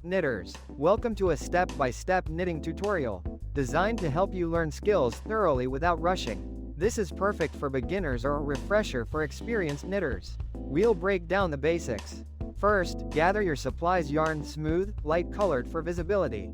Knitters, welcome to a step-by-step knitting tutorial, designed to help you learn skills thoroughly without rushing. This is perfect for beginners or a refresher for experienced knitters. We'll break down the basics. First, gather your supplies. Yarn smooth, light colored for visibility.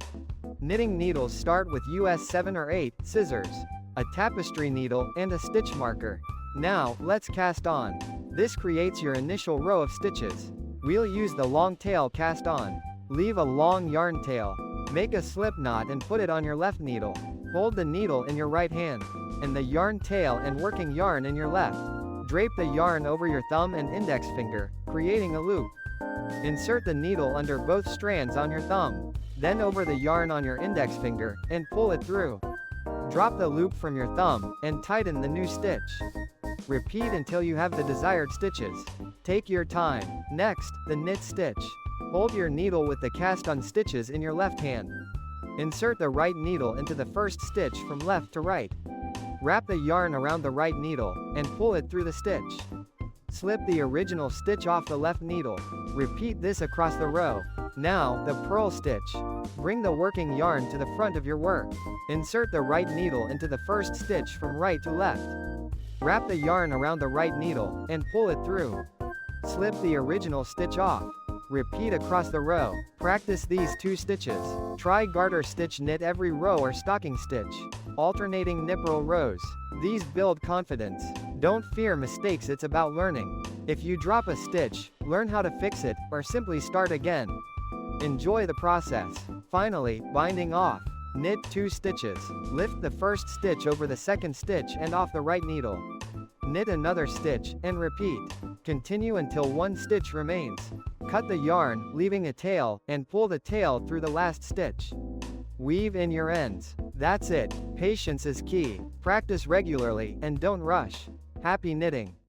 Knitting needles. Start with US 7 or 8, scissors, a tapestry needle, and a stitch marker. Now, let's cast on. This creates your initial row of stitches. We'll use the long tail cast on. Leave a long yarn tail. Make a slip knot and put it on your left needle. Hold the needle in your right hand, and the yarn tail and working yarn in your left. Drape the yarn over your thumb and index finger, creating a loop. Insert the needle under both strands on your thumb, then over the yarn on your index finger, and pull it through. Drop the loop from your thumb, and tighten the new stitch. Repeat until you have the desired stitches. Take your time. Next, the knit stitch. Hold your needle with the cast-on stitches in your left hand. Insert the right needle into the first stitch from left to right. Wrap the yarn around the right needle, and pull it through the stitch. Slip the original stitch off the left needle. Repeat this across the row. Now, the purl stitch. Bring the working yarn to the front of your work. Insert the right needle into the first stitch from right to left. Wrap the yarn around the right needle, and pull it through. Slip the original stitch off. Repeat across the row. Practice these 2 stitches. Try garter stitch. Knit every row or stocking stitch. Alternating nipple rows. These build confidence. Don't fear mistakes, it's about learning. If you drop a stitch, learn how to fix it, or simply start again. Enjoy the process. Finally, binding off. Knit 2 stitches. Lift the first stitch over the second stitch and off the right needle. Knit another stitch, and repeat. Continue until 1 stitch remains. Cut the yarn, leaving a tail, and pull the tail through the last stitch. Weave in your ends. That's it. Patience is key. Practice regularly, and don't rush. Happy knitting!